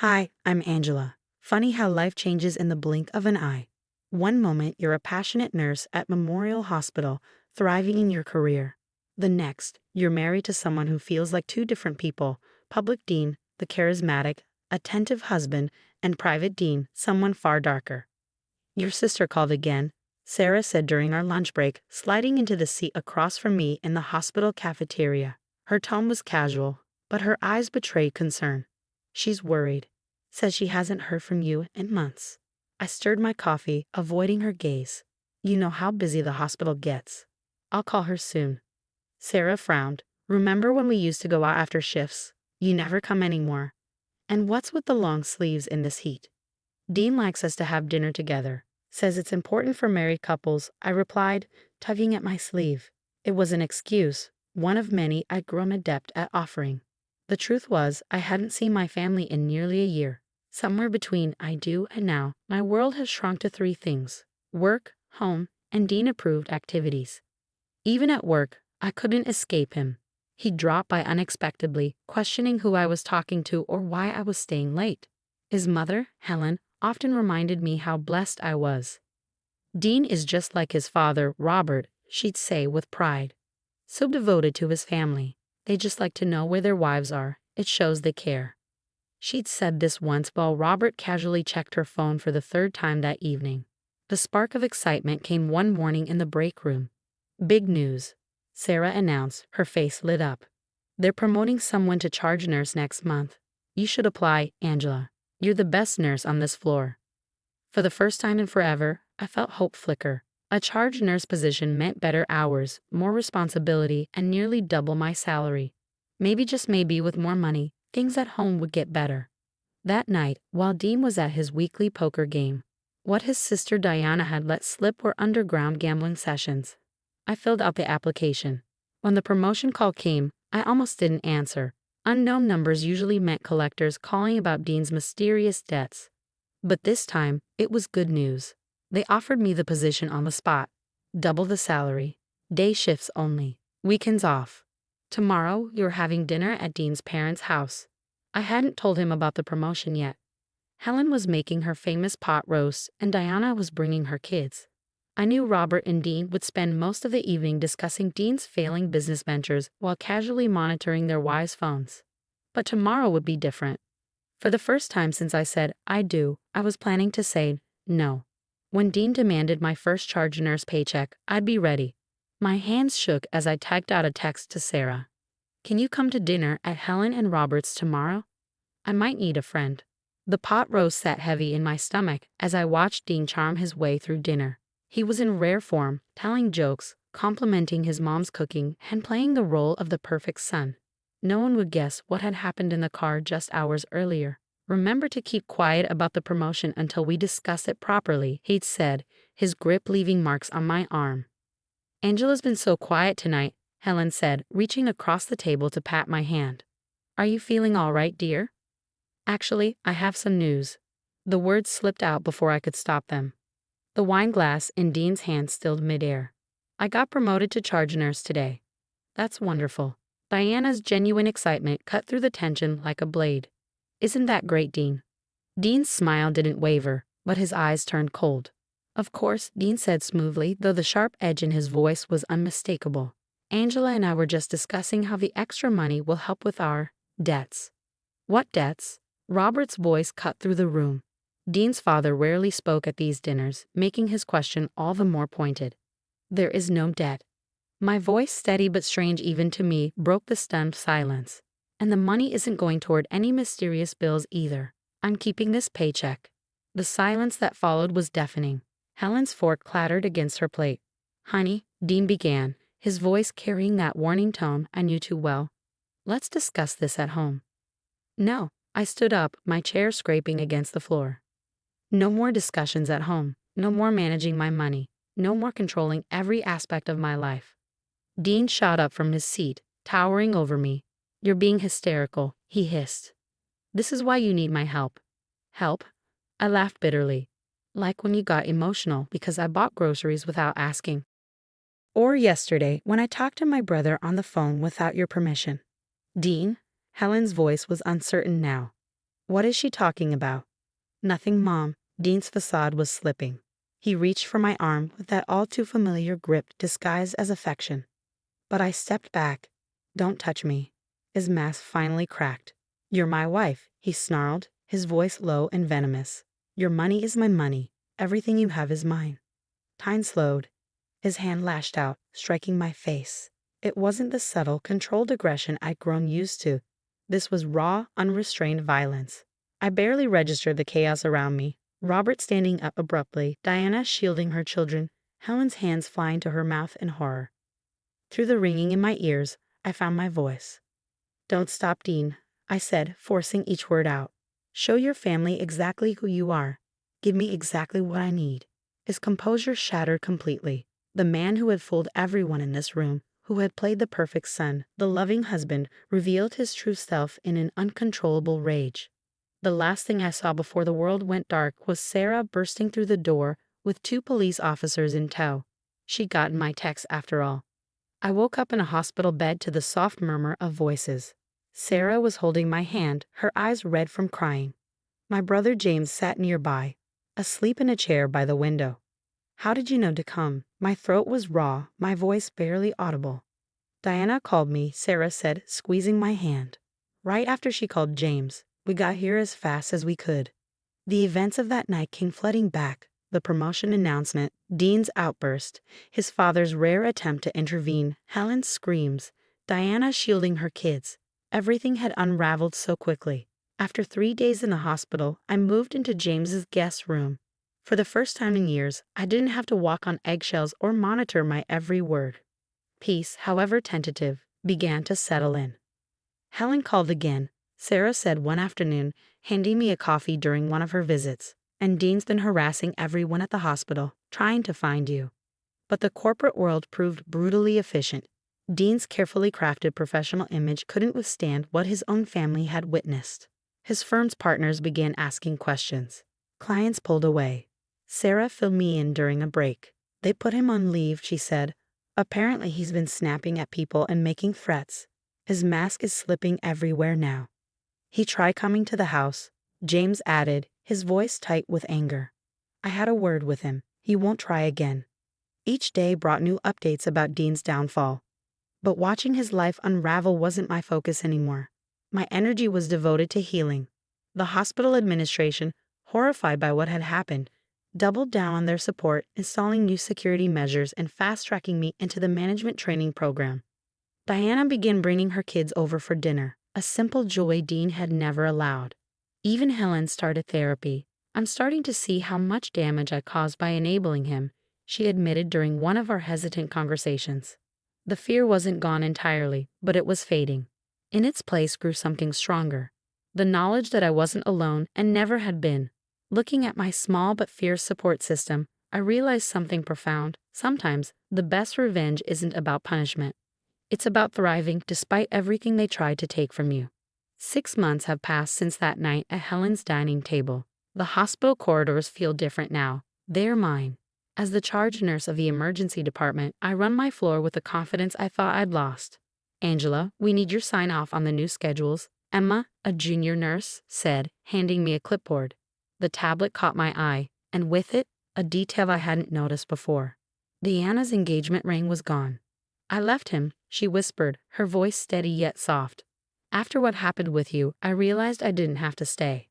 Hi, I'm Angela. Funny how life changes in the blink of an eye. One moment, you're a passionate nurse at Memorial Hospital, thriving in your career. The next, you're married to someone who feels like two different people: public Dean, the charismatic, attentive husband, and private Dean, someone far darker. Your sister called again, Sarah said during our lunch break, sliding into the seat across from me in the hospital cafeteria. Her tone was casual, but her eyes betrayed concern. She's worried. Says she hasn't heard from you in months. I stirred my coffee, avoiding her gaze. You know how busy the hospital gets. I'll call her soon. Sarah frowned. Remember when we used to go out after shifts? You never come anymore. And what's with the long sleeves in this heat? Dean likes us to have dinner together. Says it's important for married couples, I replied, tugging at my sleeve. It was an excuse, one of many I'd grown adept at offering. The truth was, I hadn't seen my family in nearly a year. Somewhere between I do and now, my world has shrunk to three things: work, home, and Dean-approved activities. Even at work, I couldn't escape him. He'd drop by unexpectedly, questioning who I was talking to or why I was staying late. His mother, Helen, often reminded me how blessed I was. Dean is just like his father, Robert, she'd say with pride. So devoted to his family. They just like to know where their wives are. It shows they care. She'd said this once while Robert casually checked her phone for the third time that evening. The spark of excitement came one morning in the break room. Big news, Sarah announced, her face lit up. They're promoting someone to charge nurse next month. You should apply, Angela. You're the best nurse on this floor. For the first time in forever, I felt hope flicker. A charge nurse position meant better hours, more responsibility, and nearly double my salary. Maybe, just maybe, with more money, things at home would get better. That night, while Dean was at his weekly poker game, what his sister Diana had let slip were underground gambling sessions. I filled out the application. When the promotion call came, I almost didn't answer. Unknown numbers usually meant collectors calling about Dean's mysterious debts. But this time, it was good news. They offered me the position on the spot. Double the salary. Day shifts only. Weekends off. Tomorrow, you're having dinner at Dean's parents' house. I hadn't told him about the promotion yet. Helen was making her famous pot roast, and Diana was bringing her kids. I knew Robert and Dean would spend most of the evening discussing Dean's failing business ventures while casually monitoring their wives' phones. But tomorrow would be different. For the first time since I said I do, I was planning to say no. When Dean demanded my first charge nurse paycheck, I'd be ready. My hands shook as I typed out a text to Sarah. Can you come to dinner at Helen and Robert's tomorrow? I might need a friend. The pot roast sat heavy in my stomach as I watched Dean charm his way through dinner. He was in rare form, telling jokes, complimenting his mom's cooking, and playing the role of the perfect son. No one would guess what had happened in the car just hours earlier. Remember to keep quiet about the promotion until we discuss it properly, he'd said, his grip leaving marks on my arm. Angela's been so quiet tonight, Helen said, reaching across the table to pat my hand. Are you feeling all right, dear? Actually, I have some news. The words slipped out before I could stop them. The wine glass in Dean's hand stilled midair. I got promoted to charge nurse today. That's wonderful. Diana's genuine excitement cut through the tension like a blade. Isn't that great, Dean? Dean's smile didn't waver, but his eyes turned cold. Of course, Dean said smoothly, though the sharp edge in his voice was unmistakable. Angela and I were just discussing how the extra money will help with our debts. What debts? Robert's voice cut through the room. Dean's father rarely spoke at these dinners, making his question all the more pointed. There is no debt. My voice, steady but strange even to me, broke the stunned silence. And the money isn't going toward any mysterious bills either. I'm keeping this paycheck. The silence that followed was deafening. Helen's fork clattered against her plate. Honey, Dean began, his voice carrying that warning tone I knew too well. Let's discuss this at home. No, I stood up, my chair scraping against the floor. No more discussions at home. No more managing my money. No more controlling every aspect of my life. Dean shot up from his seat, towering over me. You're being hysterical, he hissed. This is why you need my help. Help? I laughed bitterly. Like when you got emotional because I bought groceries without asking. Or yesterday when I talked to my brother on the phone without your permission. Dean? Helen's voice was uncertain now. What is she talking about? Nothing, Mom. Dean's facade was slipping. He reached for my arm with that all too familiar grip disguised as affection. But I stepped back. Don't touch me. His mask finally cracked. You're my wife, he snarled, his voice low and venomous. Your money is my money. Everything you have is mine. Time slowed. His hand lashed out, striking my face. It wasn't the subtle, controlled aggression I'd grown used to. This was raw, unrestrained violence. I barely registered the chaos around me. Robert standing up abruptly, Diana shielding her children, Helen's hands flying to her mouth in horror. Through the ringing in my ears, I found my voice. Don't stop, Dean, I said, forcing each word out. Show your family exactly who you are. Give me exactly what I need. His composure shattered completely. The man who had fooled everyone in this room, who had played the perfect son, the loving husband, revealed his true self in an uncontrollable rage. The last thing I saw before the world went dark was Sarah bursting through the door with 2 police officers in tow. She'd gotten my text after all. I woke up in a hospital bed to the soft murmur of voices. Sarah was holding my hand, her eyes red from crying. My brother James sat nearby, asleep in a chair by the window. How did you know to come? My throat was raw, my voice barely audible. Diana called me, Sarah said, squeezing my hand. Right after she called James, we got here as fast as we could. The events of that night came flooding back. The promotion announcement, Dean's outburst, his father's rare attempt to intervene, Helen's screams, Diana shielding her kids. Everything had unraveled so quickly. After 3 days in the hospital, I moved into James's guest room. For the first time in years, I didn't have to walk on eggshells or monitor my every word. Peace, however tentative, began to settle in. Helen called again, Sarah said one afternoon, handing me a coffee during one of her visits. And Dean's been harassing everyone at the hospital, trying to find you. But the corporate world proved brutally efficient. Dean's carefully crafted professional image couldn't withstand what his own family had witnessed. His firm's partners began asking questions. Clients pulled away. Sarah filled me in during a break. They put him on leave, she said. Apparently he's been snapping at people and making threats. His mask is slipping everywhere now. He tried coming to the house, James added, his voice tight with anger. I had a word with him. He won't try again. Each day brought new updates about Dean's downfall. But watching his life unravel wasn't my focus anymore. My energy was devoted to healing. The hospital administration, horrified by what had happened, doubled down on their support, installing new security measures and fast-tracking me into the management training program. Diana began bringing her kids over for dinner, a simple joy Dean had never allowed. Even Helen started therapy. I'm starting to see how much damage I caused by enabling him, she admitted during one of our hesitant conversations. The fear wasn't gone entirely, but it was fading. In its place grew something stronger. The knowledge that I wasn't alone and never had been. Looking at my small but fierce support system, I realized something profound. Sometimes, the best revenge isn't about punishment. It's about thriving despite everything they tried to take from you. 6 months have passed since that night at Helen's dining table. The hospital corridors feel different now. They're mine. As the charge nurse of the emergency department, I run my floor with the confidence I thought I'd lost. Angela, we need your sign-off on the new schedules, Emma, a junior nurse, said, handing me a clipboard. The tablet caught my eye, and with it, a detail I hadn't noticed before. Deanna's engagement ring was gone. I left him, she whispered, her voice steady yet soft. After what happened with you, I realized I didn't have to stay.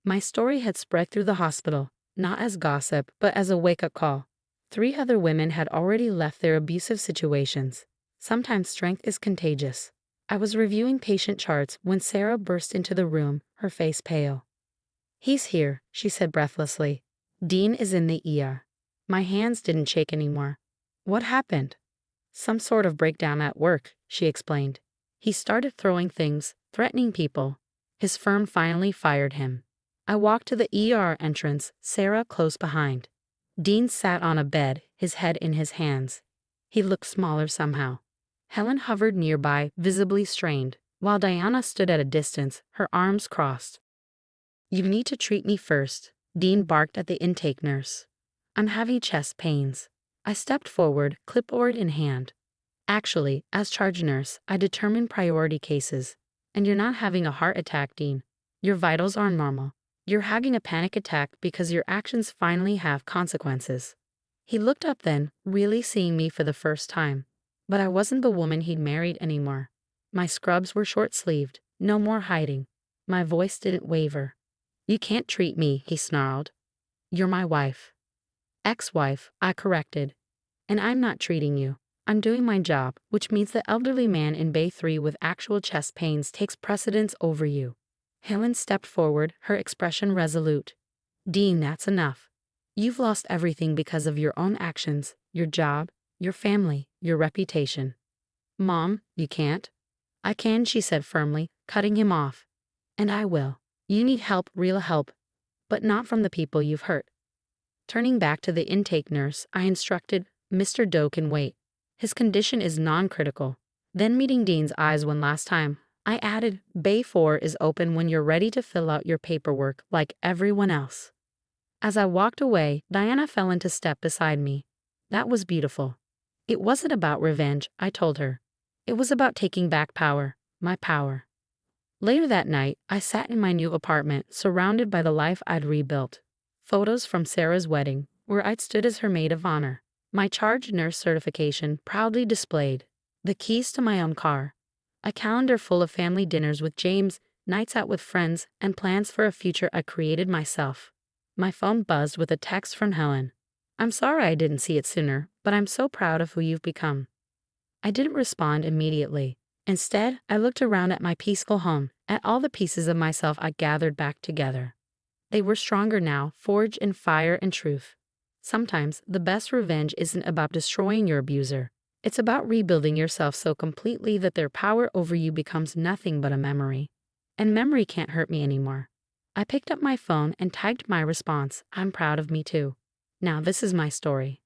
My story had spread through the hospital, not as gossip, but as a wake-up call. 3 other women had already left their abusive situations. Sometimes strength is contagious. I was reviewing patient charts when Sarah burst into the room, her face pale. He's here, she said breathlessly. Dean is in the ER. My hands didn't shake anymore. What happened? Some sort of breakdown at work, she explained. He started throwing things, threatening people. His firm finally fired him. I walked to the ER entrance, Sarah close behind. Dean sat on a bed, his head in his hands. He looked smaller somehow. Helen hovered nearby, visibly strained, while Diana stood at a distance, her arms crossed. You need to treat me first, Dean barked at the intake nurse. I'm having chest pains. I stepped forward, clipboard in hand. Actually, as charge nurse, I determine priority cases. And you're not having a heart attack, Dean. Your vitals are normal. You're having a panic attack because your actions finally have consequences. He looked up then, really seeing me for the first time. But I wasn't the woman he'd married anymore. My scrubs were short-sleeved, no more hiding. My voice didn't waver. You can't treat me, he snarled. You're my wife. Ex-wife, I corrected. And I'm not treating you. I'm doing my job, which means the elderly man in Bay 3 with actual chest pains takes precedence over you. Helen stepped forward, her expression resolute. Dean, that's enough. You've lost everything because of your own actions, your job, your family, your reputation. Mom, you can't. I can, she said firmly, cutting him off. And I will. You need help, real help, but not from the people you've hurt. Turning back to the intake nurse, I instructed, Mr. Doe can wait. His condition is non-critical. Then meeting Dean's eyes one last time, I added, Bay 4 is open when you're ready to fill out your paperwork like everyone else. As I walked away, Diana fell into step beside me. That was beautiful. It wasn't about revenge, I told her. It was about taking back power, my power. Later that night, I sat in my new apartment, surrounded by the life I'd rebuilt. Photos from Sarah's wedding, where I'd stood as her maid of honor. My charge nurse certification proudly displayed. The keys to my own car. A calendar full of family dinners with James, nights out with friends, and plans for a future I created myself. My phone buzzed with a text from Helen. I'm sorry I didn't see it sooner, but I'm so proud of who you've become. I didn't respond immediately. Instead, I looked around at my peaceful home, at all the pieces of myself I gathered back together. They were stronger now, forged in fire and truth. Sometimes, the best revenge isn't about destroying your abuser. It's about rebuilding yourself so completely that their power over you becomes nothing but a memory. And memory can't hurt me anymore. I picked up my phone and typed my response, I'm proud of me too. Now this is my story.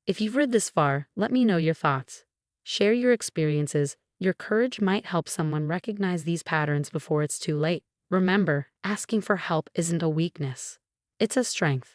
If you've read this far, let me know your thoughts. Share your experiences. Your courage might help someone recognize these patterns before it's too late. Remember, asking for help isn't a weakness. It's a strength.